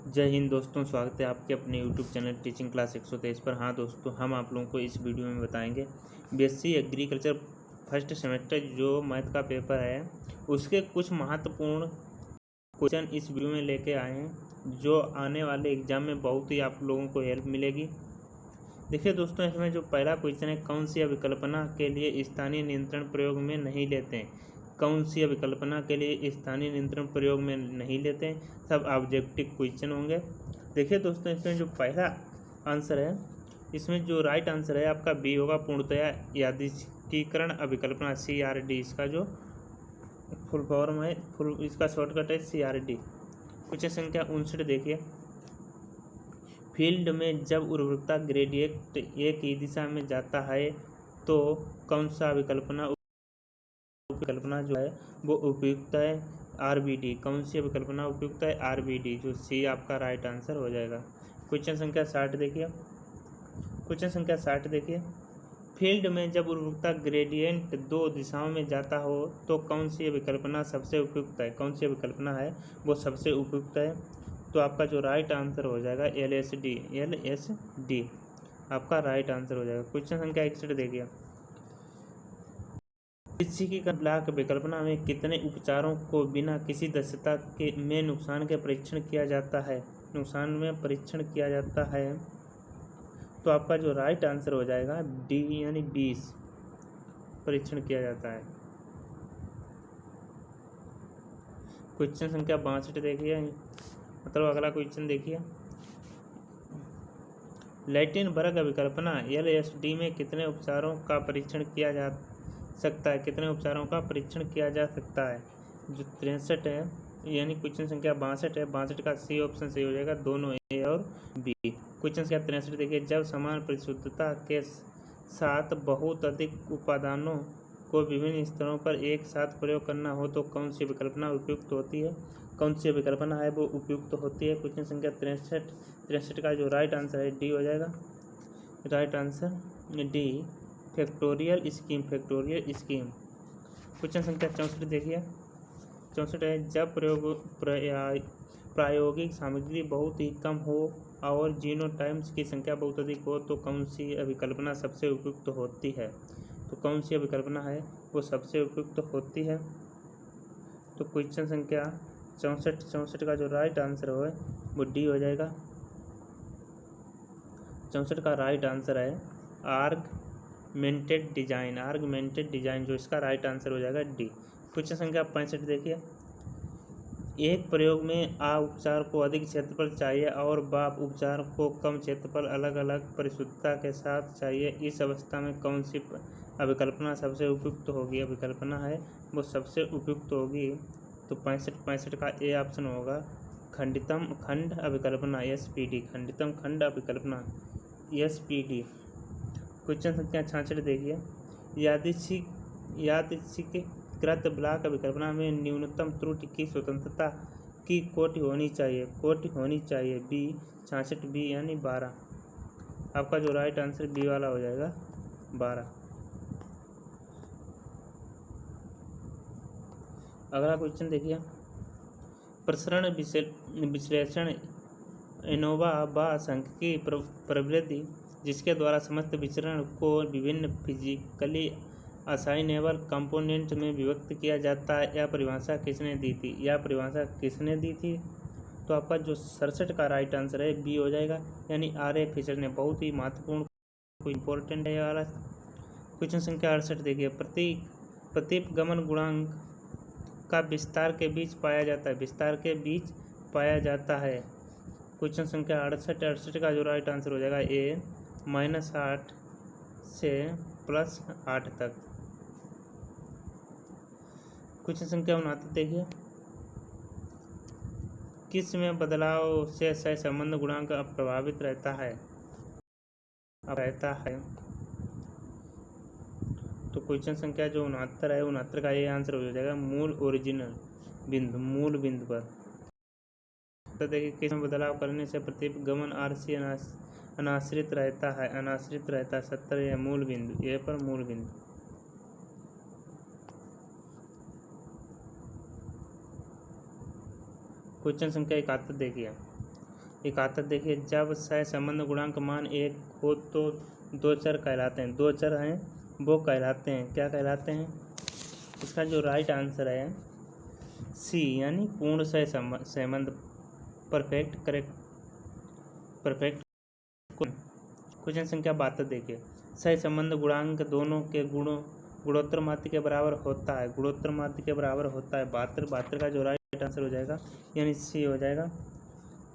जय हिंद दोस्तों, स्वागत है आपके अपने यूट्यूब चैनल टीचिंग क्लास 123 पर। हाँ दोस्तों, हम आप लोगों को इस वीडियो में बताएंगे बीएससी एग्रीकल्चर फर्स्ट सेमेस्टर जो मैथ का पेपर है उसके कुछ महत्वपूर्ण क्वेश्चन इस वीडियो में लेके आए हैं जो आने वाले एग्जाम में बहुत ही आप लोगों को हेल्प मिलेगी। देखिए दोस्तों, इसमें जो पहला क्वेश्चन है, कौन सी अभिकल्पना के लिए स्थानीय नियंत्रण प्रयोग में नहीं लेते हैं। कौन सी अभिकल्पना के लिए स्थानीय नियंत्रण प्रयोग में नहीं लेते हैं। सब ऑब्जेक्टिव क्वेश्चन होंगे। देखिए दोस्तों, इसमें जो पहला आंसर है, इसमें जो राइट आंसर है आपका बी होगा, पूर्णतया यादृच्छिकीकरण अभिकल्पना CRD। इसका जो फुल फॉर्म है, इसका शॉर्टकट है CRD। क्वेश्चन संख्या 59 देखिए, फील्ड में जब उर्वरकता ग्रेडियंट एक ही दिशा में जाता है तो कौन सा विकल्पना जो है वो उपयुक्त है। RBD। कौन सी विकल्पना उपयुक्त है? RBD, जो C आपका राइट आंसर हो जाएगा। क्वेश्चन संख्या 60 देखिए, फील्ड में जब उर्वरकता ग्रेडियंट दो दिशाओं में जाता हो तो कौन सी विकल्पना सबसे उपयुक्त है। कौन सी विकल्पना है वो सबसे उपयुक्त है, तो आपका जो राइट आंसर हो जाएगा LSD आपका राइट आंसर हो जाएगा। क्वेश्चन संख्या 61 देखिए, यादृच्छिकीकरण ब्लॉक विकल्पना में कितने उपचारों को बिना किसी दक्षता के में नुकसान के परीक्षण किया जाता है। तो आपका जो राइट आंसर हो जाएगा D यानी 20 परीक्षण किया जाता है। क्वेश्चन संख्या 62 देखिए, मतलब अगला क्वेश्चन देखिए, लैटिन वर्ग अभिकल्पना LSD में कितने उपचारों का परीक्षण किया जा सकता है। जो 63 है, यानी क्वेश्चन संख्या 62 है। 62 का C ऑप्शन सही हो जाएगा, दोनों A और B। क्वेश्चन संख्या 63 देखिए, जब समान परिशुद्धता के साथ बहुत अधिक उपादानों को विभिन्न स्तरों पर एक साथ प्रयोग करना हो तो कौन सी विकल्पना उपयुक्त होती है। कौन सी विकल्पना है वो उपयुक्त होती है। क्वेश्चन संख्या 63 का जो राइट आंसर है D हो जाएगा। Right answer D, factorial scheme. Question संख्या 64 देखिए, 64 है, जब प्रायोगिक सामग्री बहुत ही कम हो और जीनोटाइप्स की संख्या बहुत अधिक हो तो कौन सी अभिकल्पना सबसे उपयुक्त होती है। तो कौन सी अभिकल्पना है वो सबसे उपयुक्त होती है। तो क्वेश्चन संख्या 64 का जो राइट आंसर है वो D हो जाएगा। 64 का राइट आंसर है आर्गमेंटेड डिजाइन, जो इसका राइट आंसर हो जाएगा D। क्वेश्चन संख्या 65 देखिए, एक प्रयोग में A उपचार को अधिक क्षेत्रफल चाहिए और B उपचार को कम क्षेत्रफल अलग अलग परिशुद्धता के साथ चाहिए। इस अवस्था में कौन सी अभिकल्पना सबसे उपयुक्त होगी। अभिकल्पना है वो सबसे उपयुक्त होगी, तो 65 का A ऑप्शन होगा, खंडितम खंड अभिकल्पना SPD। खंडितम खंड अभिकल्पना SPD। क्वेश्चन संख्या 66 देखिए, यादृच्छिकीकृत ब्लॉक अभिकल्पना में न्यूनतम त्रुटि की स्वतंत्रता की कोटि होनी चाहिए। B 66 B यानी 12। आपका जो राइट आंसर B वाला हो जाएगा, 12। अगला क्वेश्चन देखिए, प्रसरण विश्लेषण एनोवा व सांख्यिकी प्रवृत्ति जिसके द्वारा समस्त विचरण को विभिन्न फिजिकली असाइनेबल कंपोनेंट में विभक्त किया जाता है, यह परिभाषा किसने दी थी। तो आपका जो 67 का राइट आंसर है B हो जाएगा, यानी RA फिशर ने। बहुत ही महत्वपूर्ण इंपॉर्टेंट है ये वाला। क्वेश्चन संख्या 68 देखिए, प्रतिपगमन गुणांक का विस्तार के बीच पाया जाता है। क्वेश्चन संख्या 68 का जो राइट आंसर हो जाएगा A -8 से +8 तक। क्वेश्चन संख्या 69 देखिए, किस में बदलाव से सहसंबंध गुणांक प्रभावित रहता है। तो क्वेश्चन संख्या जो 69 है, 69 का ये आंसर हो जाएगा मूल बिंदु पर। तो देखिए, किस में बदलाव करने से प्रतिपगमन RC अनाश्रित रहता है। 70 है मूल बिंदु, ये पर मूल बिंदु। क्वेश्चन संख्या 71 देखिए, 71 देखिए, जब सहसंबंध गुणांक मान 1 हो तो दो चर कहलाते हैं, दो चर हैं वो कहलाते हैं, क्या कहलाते हैं? इसका जो राइट आंसर है सी, यानी पूर्ण सहसंबंध, परफेक्ट करेक्ट, परफेक्ट। क्वेश्चन संख्या 72 देखिए, सहसंबंध गुणांक दोनों के गुणोत्तर माध्य के बराबर होता है, गुणोत्तर माध्य के बराबर होता है 72 का जो राइट आंसर हो जाएगा यानी सी हो जाएगा।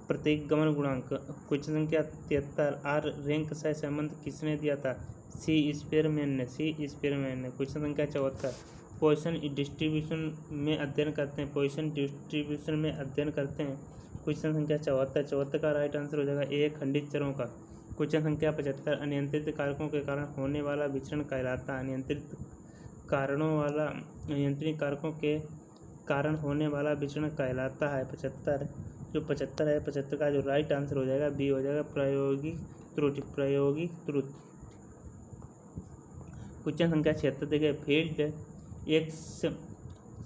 प्रत्येक गमन गुणांक। क्वेश्चन संख्या 73, आर रैंक सहसंबंध किसने दिया था? सी स्पेयरमैन ने, सी स्पेयरमैन ने। क्वेश्चन संख्या 74, पोजीशन डिस्ट्रीब्यूशन में अध्ययन करते हैं, पोजीशन डिस्ट्रीब्यूशन में अध्ययन करते हैं। क्वेश्चन संख्या 74 का राइट आंसर हो जाएगा ए, खंडित चरों का। क्वेश्चन संख्या 75, अनियंत्रित कारकों के कारण होने वाला विचरण कहलाता है, अनियंत्रित कारकों के कारण होने वाला विचरण कहलाता है 75। जो 75 है, 75 का जो राइट आंसर हो जाएगा बी हो जाएगा, प्रायोगिक त्रुटि, प्रायोगिक त्रुटि। क्वेश्चन संख्या 76 देखिए, फील्ड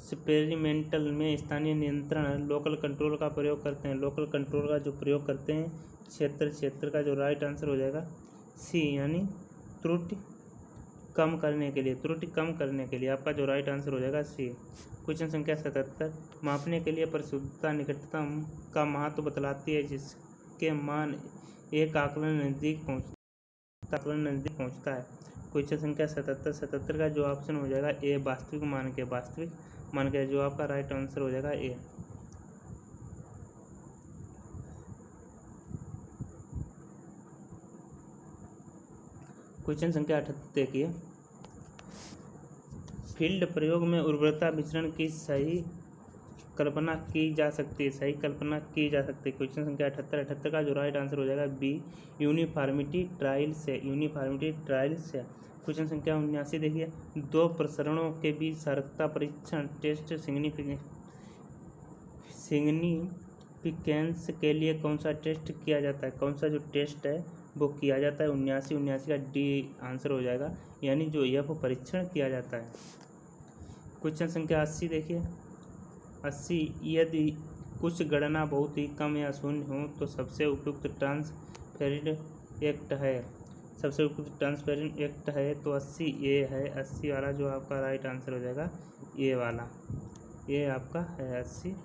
एक्सपेरिमेंटल में स्थानीय नियंत्रण लोकल कंट्रोल का प्रयोग करते हैं, लोकल कंट्रोल का जो प्रयोग करते हैं 76 का जो राइट आंसर हो जाएगा सी, यानी त्रुटि कम करने के लिए, त्रुटि कम करने के लिए आपका जो राइट आंसर हो जाएगा सी। क्वेश्चन संख्या 77, मापने के लिए परिशुद्धता निकटतम का महत्व बतलाती है जिसके मान एक आकलन नज़दीक पहुँचता है। क्वेश्चन संख्या 77 का जो ऑप्शन हो जाएगा ए, वास्तविक मान के जो आपका राइट आंसर हो जाएगा ए। क्वेश्चन संख्या 78 देखिए, फील्ड प्रयोग में उर्वरता विचरण की सही कल्पना की जा सकती है, सही कल्पना की जा सकती है। क्वेश्चन संख्या 78 का जो राइट आंसर हो जाएगा बी, यूनिफॉर्मिटी ट्रायल से, यूनिफॉर्मिटी ट्रायल से। क्वेश्चन संख्या 79 देखिए, दो प्रसरणों के बीच सार्थकता परीक्षण टेस्ट सिग्निफिकेंस के लिए कौन सा टेस्ट किया जाता है, कौन सा जो टेस्ट है वो किया जाता है? 79 का डी आंसर हो जाएगा, यानी जो यह परीक्षण किया जाता है। क्वेश्चन संख्या 80 देखिए, 80, यदि कुछ गणना बहुत ही कम या शून्य हो तो सबसे उपयुक्त ट्रांसपेरेंट एक्ट है, सबसे उपयुक्त ट्रांसपेरेंट एक्ट है तो 80 ए है, 80 वाला जो आपका राइट आंसर हो जाएगा ए वाला, ये आपका है 80।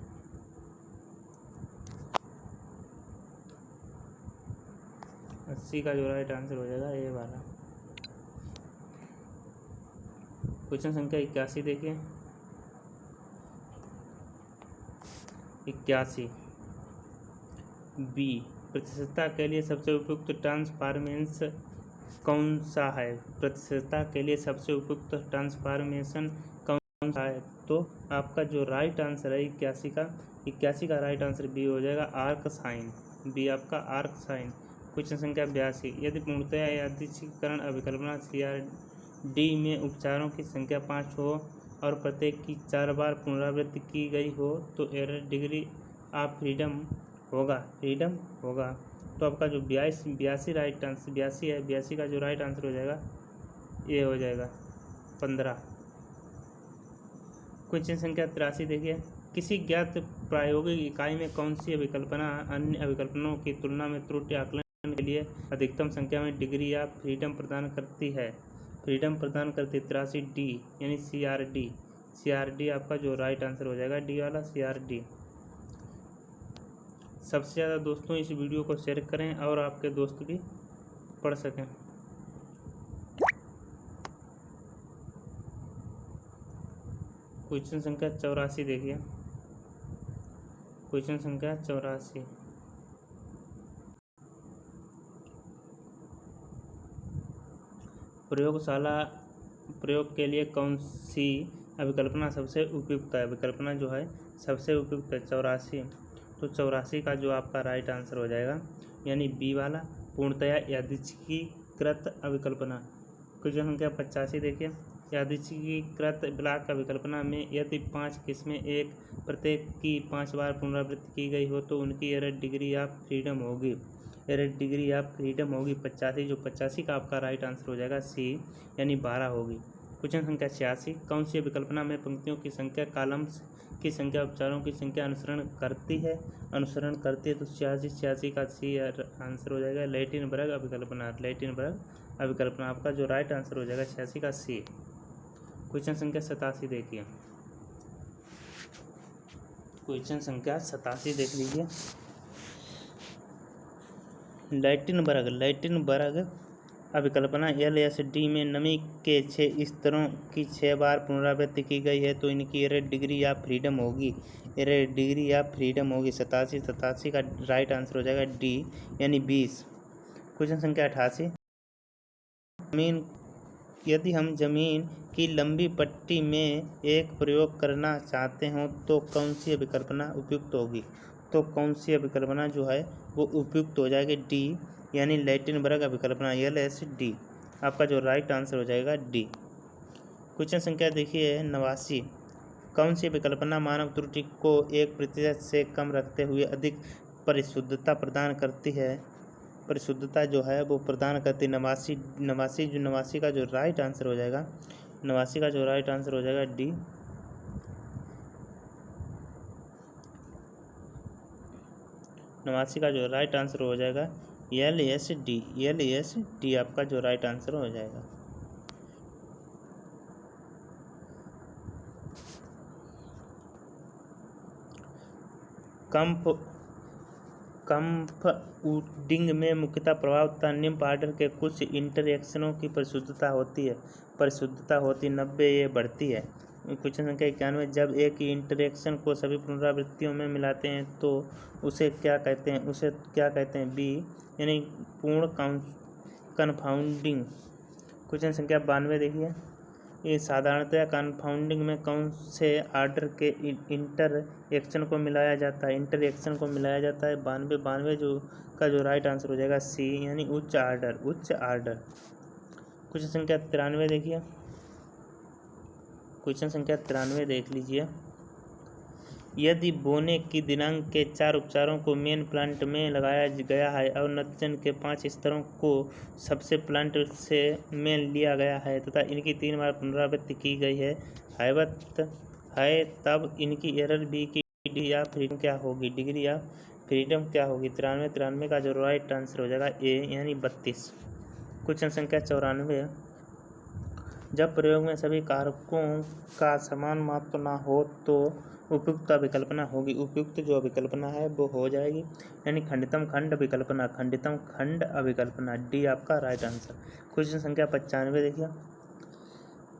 का जो राइट आंसर हो जाएगा ए वाला। क्वेश्चन संख्या 81 देखिए, 81 बी, प्रतिशतता के लिए सबसे उपयुक्त ट्रांसफॉर्मेशन कौन सा है? प्रतिशतता के लिए सबसे उपयुक्त ट्रांसफॉर्मेशन कौन सा है? तो आपका जो राइट आंसर है 81 का राइट आंसर बी हो जाएगा, आर्क साइन, बी आपका आर्क साइन। क्वेश्चन संख्या 82, यदि पूर्णतया यादृच्छिककरण अभिकल्पना CRD में उपचारों की संख्या 5 हो और प्रत्येक की 4 बार पुनरावृत्ति की गई हो तो एरर डिग्री ऑफ फ्रीडम होगा। तो आपका जो 82 राइट आंसर 82 है, 82 का जो राइट आंसर हो जाएगा ये हो जाएगा 15। क्वेश्चन संख्या 83 देखिए, किसी ज्ञात प्रायोगिक इकाई में कौन सी अभिकल्पना अन्य अभिकल्पनाओं की तुलना में त्रुटि आकलन के लिए अधिकतम संख्या में डिग्री ऑफ फ्रीडम प्रदान करती है? 83 डी, यानी CRD आपका जो राइट आंसर हो जाएगा डी वाला, CRD। सबसे ज़्यादा दोस्तों इस वीडियो को शेयर करें और आपके दोस्त भी पढ़ सकें। क्वेश्चन संख्या 84 देखिए, क्वेश्चन संख्या 84, प्रयोगशाला प्रयोग के लिए कौन सी अभिकल्पना सबसे उपयुक्त है? अभिकल्पना जो है सबसे उपयुक्त है 84, तो 84 का जो आपका राइट आंसर हो जाएगा यानी बी वाला, पूर्णतया यादृच्छिकीकृत अभिकल्पना। क्वेश्चन संख्या 85 देखिए, यादृच्छिकीकृत ब्लॉक अभिकल्पना में यदि 5 किस्में एक प्रत्येक की 5 बार पुनरावृत्ति की गई हो तो उनकी एरर डिग्री ऑफ फ्रीडम होगी, एरर डिग्री ऑफ फ्रीडम होगी 85, जो 85 का आपका राइट आंसर हो जाएगा सी, यानी 12 होगी। क्वेश्चन संख्या 86, कौन सी विकल्पना में पंक्तियों की संख्या कॉलम्स की संख्या उपचारों की संख्या अनुसरण करती है तो 86 का सी आंसर हो जाएगा। लैटिन वर्ग अभिकल्पना आपका जो राइट आंसर हो जाएगा 86 का सी। क्वेश्चन संख्या 87 देखिए, क्वेश्चन संख्या 87 देख लीजिए। लैटिन वर्ग अभिकल्पना LSD में नमी के 6 स्तरों की 6 बार पुनरावृत्ति की गई है तो इनकी एरर डिग्री या फ्रीडम होगी 87 का राइट आंसर हो जाएगा डी यानी 20। क्वेश्चन संख्या 88, यदि हम जमीन की लंबी पट्टी में एक प्रयोग करना चाहते हों तो कौन सी अभिकल्पना उपयुक्त होगी? तो कौन सी अभिकल्पना जो है वो उपयुक्त हो जाएगी डी यानी लैटिन वर्ग अभिकल्पना LSD। आपका जो राइट आंसर हो जाएगा डी। क्वेश्चन संख्या देखिए 89, कौन सी विकल्पना मानव त्रुटि को 1% से कम रखते हुए अधिक परिशुद्धता प्रदान करती है? परिशुद्धता जो है वो प्रदान करती 89 का जो राइट आंसर हो जाएगा 89 का जो राइट आंसर हो जाएगा डी। नवासी का जो राइट आंसर हो जाएगा LSD आपका जो राइट आंसर हो जाएगा। कंपाउंडिंग में मुख्यतः प्रभाव तथा निम्न ऑर्डर के कुछ इंटरैक्शनों की परिशुद्धता होती 90 ये बढ़ती है। क्वेश्चन संख्या 91, जब एक ही इंटरैक्शन को सभी पुनरावृत्तियों में मिलाते हैं तो उसे क्या कहते हैं? बी यानी पूर्ण कन्फाउंडिंग। क्वेश्चन संख्या 92 देखिए, ये साधारणतया कन्फाउंडिंग में कौन से आर्डर के इंटरएक्शन को मिलाया जाता है? 92 जो राइट आंसर हो जाएगा सी यानी उच्च आर्डर। क्वेश्चन संख्या 93 देखिए, क्वेश्चन संख्या 93 देख लीजिए, यदि बोने की दिनांक के 4 उपचारों को मेन प्लांट में लगाया गया है और नतीजन के 5 स्तरों को सबसे प्लांट से मेन लिया गया है तथा इनकी 3 बार पुनरावृत्ति की गई है तब इनकी एरर बी की डी या फ्रीडम क्या होगी? डिग्री या फ्रीडम क्या होगी? 93 का जो राइट आंसर हो जाएगा ए यानी 32। क्वेश्चन संख्या 94, जब प्रयोग में सभी कारकों का समान मात्रा न हो तो उपयुक्त अभिकल्पना होगी। उपयुक्त जो अभिकल्पना है वो हो जाएगी यानी खंडितम खंड अभिकल्पना डी आपका राइट आंसर। क्वेश्चन संख्या 95 देखिए,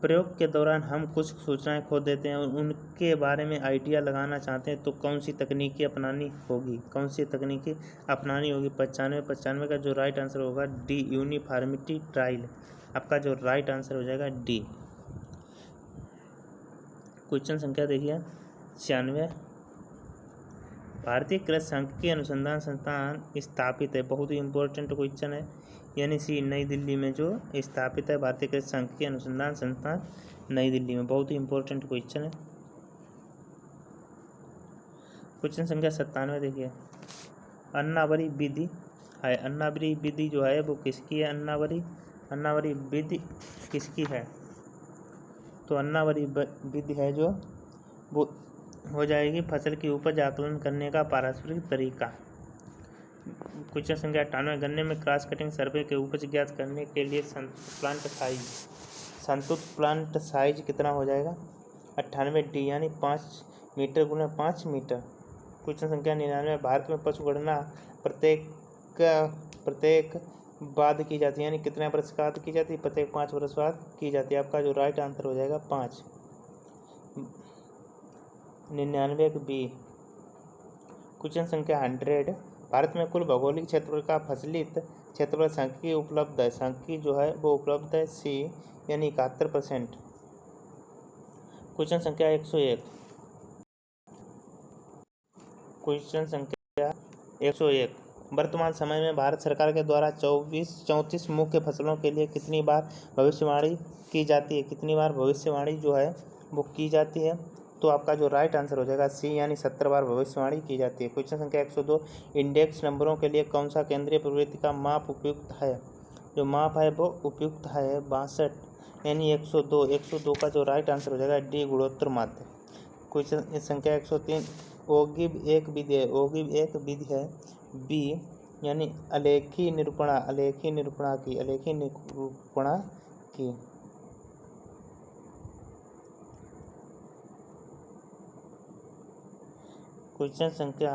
प्रयोग के दौरान हम कुछ सूचनाएं खो देते हैं और उनके बारे में आइडिया लगाना चाहते हैं तो कौन सी तकनीकी अपनानी होगी? 95 का जो राइट आंसर होगा डी यूनिफॉर्मिटी ट्रायल। आपका जो राइट आंसर हो जाएगा डी। क्वेश्चन संख्या देखिए 96, भारतीय कृषि सांख्यिकी अनुसंधान संस्थान स्थापित है। बहुत ही इम्पोर्टेंट क्वेश्चन है यानी सी नई दिल्ली में जो स्थापित है भारतीय कृषि सांख्यिकी अनुसंधान संस्थान नई दिल्ली में। बहुत ही इम्पोर्टेंट क्वेश्चन है। क्वेश्चन संख्या 97 देखिए, अन्नावरी विधि है। अन्नावरी विधि जो है वो किसकी है? अन्नावरी विधि किसकी है? तो अन्नावरी विधि है जो वो हो जाएगी फसल की उपज आकलन करने का पारस्परिक तरीका। क्वेश्चन संख्या 98, गन्ने में क्रॉस कटिंग सर्वे के उपज ज्ञात करने के लिए संतुलित प्लांट साइज कितना हो जाएगा? 98 डी यानी 5 मीटर गुना 5 मीटर। क्वेश्चन संख्या 99, भारत में पशु गणना प्रत्येक बाद की जाती है यानी कितने वर्ष बाद की जाती है? प्रत्येक 5 वर्ष बाद की जाती है। आपका जो राइट आंसर हो जाएगा 5। 99 बी। क्वेश्चन संख्या 100, भारत में कुल भौगोलिक क्षेत्रफल का फसलित क्षेत्रफल सांख्यिकी उपलब्ध है। सांख्यिकी जो है वो उपलब्ध है सी यानी 71%। क्वेश्चन संख्या 101, क्वेश्चन संख्या 101, वर्तमान समय में भारत सरकार के द्वारा 34 मुख्य फसलों के लिए कितनी बार भविष्यवाणी की जाती है? कितनी बार भविष्यवाणी जो है वो की जाती है? तो आपका जो राइट आंसर हो जाएगा सी यानी 70 बार भविष्यवाणी की जाती है। क्वेश्चन संख्या 102, इंडेक्स नंबरों के लिए कौन सा केंद्रीय प्रवृत्ति का माप उपयुक्त है? जो माप है वो उपयुक्त है 62 यानी 102 का जो राइट आंसर हो जाएगा डी गुणोत्तर माध्य। क्वेश्चन संख्या 103 ओगिव एक विधि है, ओगिव एक विधि है। बी यानी अलेखी निरूपणा की। क्वेश्चन संख्या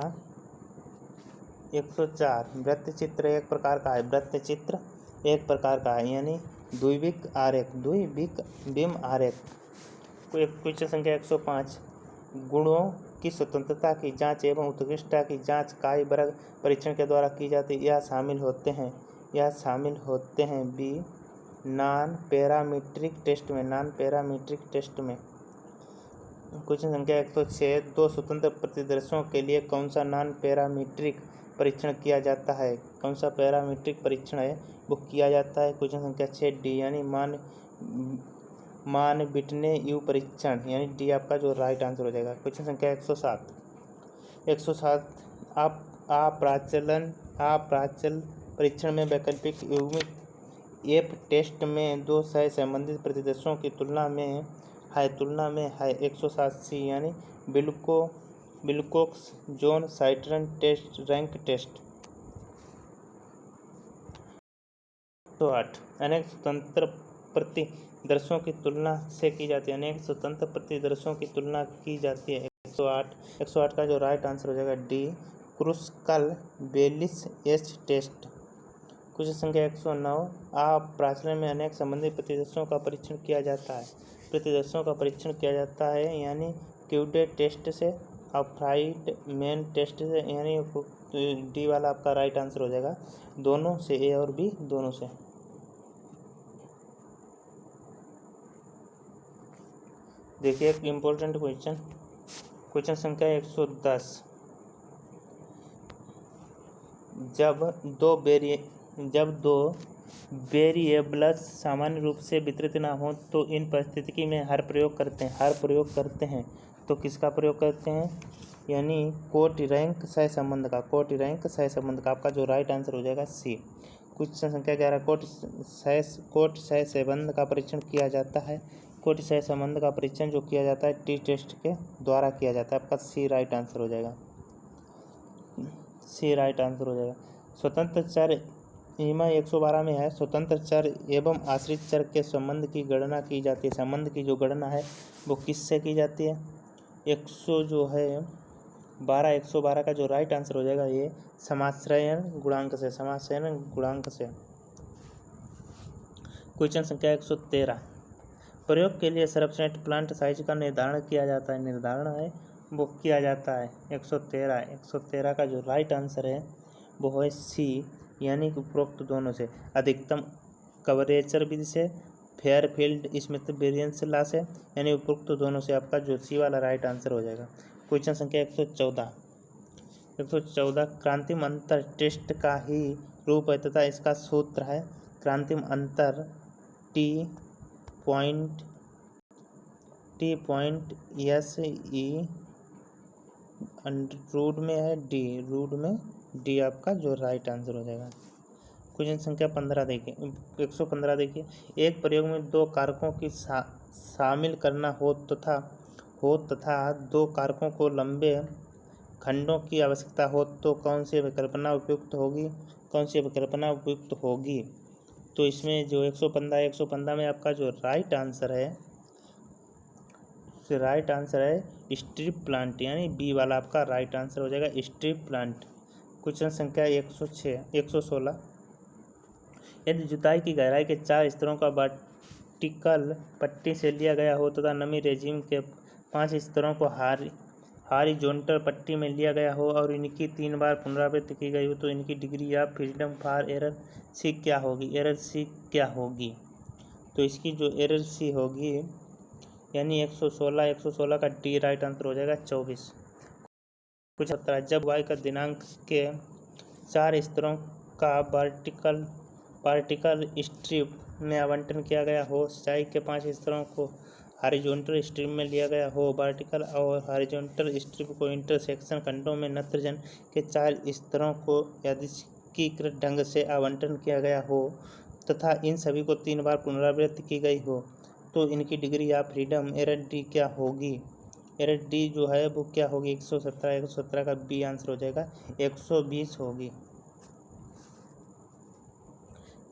104 वृत्त चित्र एक प्रकार का है, वृत्त चित्र एक प्रकार का है यानी द्विविक बिंब आरेख। क्वेश्चन संख्या 105 गुणों की स्वतंत्रता की जांच एवं उत्कृष्टता की जांच काय वर्ग परीक्षण के द्वारा की जाती है। यह शामिल होते हैं बी नॉन पैरामीट्रिक टेस्ट में। क्वेश्चन संख्या 106 दो स्वतंत्र प्रतिदर्शों के लिए कौन सा नॉन पैरामीट्रिक परीक्षण किया जाता है, कौन सा पैरामीट्रिक परीक्षण है वो किया जाता है। क्वेश्चन संख्या 6 डी यानी मान बिटने यू परीक्षण यानी डी आपका जो राइट आंसर हो जाएगा। क्वेश्चन संख्या 107 अप्राचल परीक्षण में वैकल्पिक युग्मित एफ टेस्ट में दो सह संबंधित प्रतिदर्शों की तुलना में है 107 सी यानी विल्कोक्स जोन साइटरन टेस्ट रैंक टेस्ट। 108 अनेक स्वतंत्र प्रतिदर्शों की तुलना से की जाती है, 108 का जो राइट आंसर हो जाएगा D Kruskal Wallis H test. Question संख्या 109 अप्राचलन में अनेक संबंधित प्रतिदर्शों का परीक्षण किया जाता है यानी क्यूडेट टेस्ट से और फ्राइडमैन टेस्ट से यानी डी वाला आपका राइट आंसर हो जाएगा दोनों से, ए और बी दोनों से। देखिए एक इम्पोर्टेंट क्वेश्चन संख्या 110 जब दो वेरिएबल्स सामान्य रूप से वितरित ना हो तो इन परिस्थिति में हर प्रयोग करते हैं तो किसका प्रयोग करते हैं यानी कोटि रैंक सहसंबंध का आपका जो राइट आंसर हो जाएगा सी। क्वेश्चन संख्या 11 कोटि सहसंबंध का परीक्षण किया जाता है, कोटि सहसंबंध का परीक्षण जो किया जाता है टी टेस्ट के द्वारा किया जाता है, आपका सी राइट आंसर हो जाएगा। स्वतंत्र चर ईमा 112 में है, स्वतंत्र चर एवं आश्रित चर के संबंध की गणना की जाती है। संबंध की जो गणना है वो किससे की जाती है 112 का जो राइट आंसर हो जाएगा ये समाश्रयन गुणांक से। क्वेश्चन संख्या 113 प्रयोग के लिए सर्वश्रेष्ठ प्लांट साइज का निर्धारण किया जाता है 113 का जो राइट आंसर है वो है सी यानी उपरोक्त दोनों से, अधिकतम कवरेचर विधि से, फेयरफील्ड स्मिथ वेरिएंस लॉ से यानी उपरोक्त दोनों से आपका जो सी वाला राइट आंसर हो जाएगा। क्वेश्चन संख्या 114 क्रांतिम अंतर टेस्ट का ही रूप है तथा इसका सूत्र है क्रांतिम अंतर T point S E root में है डी आपका जो राइट आंसर हो जाएगा। क्वेश्चन संख्या 15 देखिए 115 देखिए एक प्रयोग में दो कारकों की शामिल करना हो तथा दो कारकों को लंबे खंडों की आवश्यकता हो तो कौन सी विकल्पना उपयुक्त होगी। तो इसमें जो 115 में आपका जो राइट आंसर है स्ट्रिप प्लांट यानी बी वाला आपका राइट आंसर हो जाएगा स्ट्रिप प्लांट। क्वेश्चन संख्या 116 यदि जुताई की गहराई के 4 स्तरों का वर्टिकल पट्टी से लिया गया हो तथा नमी रेजिम के 5 स्तरों को हॉरिजॉन्टल पट्टी में लिया गया हो और इनकी 3 बार पुनरावृत्ति की गई हो तो इनकी degree of freedom for error C क्या होगी। तो इसकी जो एरर सी होगी यानी 116 का डी राइट आंसर हो जाएगा 24। कुछ जब वाई का दिनांक के 4 स्तरों का पार्टिकल स्ट्रिप में आवंटन किया गया हो, सिंचाई के 5 स्तरों को हॉरिजॉन्टल स्ट्रिप में लिया गया हो, वर्टिकल और हॉरिजॉन्टल स्ट्रिप को इंटरसेक्शन खंडों में नाइट्रोजन के 4 स्तरों को यादृच्छिक ढंग से आवंटन किया गया हो तथा इन सभी को 3 बार पुनरावृत्ति की गई हो तो इनकी degree of freedom error D क्या होगी? एरर डी जो है वो क्या होगी? 117, 117 का बी आंसर हो जाएगा 120 होगी।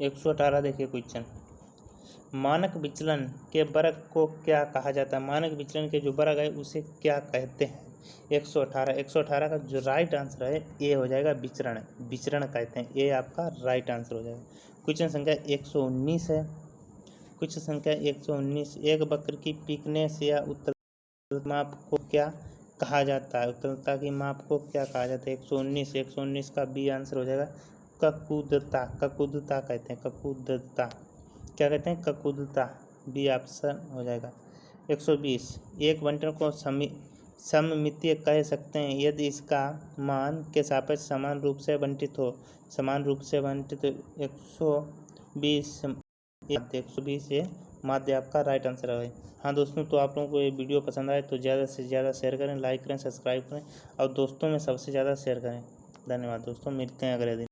118 देखिए क्वेश्चन, मानक विचलन के वर्ग को क्या कहा जाता है? मानक विचलन के जो वर्ग है उसे क्या कहते हैं? 118 का जो राइट आंसर है ये हो जाएगा विचरण, विचरण कहते हैं, ये आपका राइट आंसर हो जाएगा। क्वेश्चन संख्या 119 है। क्वेश्चन संख्या 119, एक वक्र की पीकनेस या उत्तलता माप को क्या कहा जाता है? उत्तलता की माप को क्या कहा जाता है? 119 का बी आंसर हो जाएगा ककुदता। ककुदता कहते हैं, ककुदता क्या कहते हैं? ककुदता, बी ऑप्शन हो जाएगा। 120, एक बंटन को सममितीय कह सकते हैं यदि इसका मान के सापेक्ष समान रूप से बंटित हो। समान रूप से बंटित 120 ये माध्य आपका राइट आंसर है। हाँ दोस्तों, तो आप लोगों को ये वीडियो पसंद आए तो ज़्यादा से ज़्यादा शेयर करें, लाइक करें, सब्सक्राइब करें और दोस्तों में सबसे ज़्यादा शेयर करें। धन्यवाद दोस्तों, मिलते हैं अगले दिन।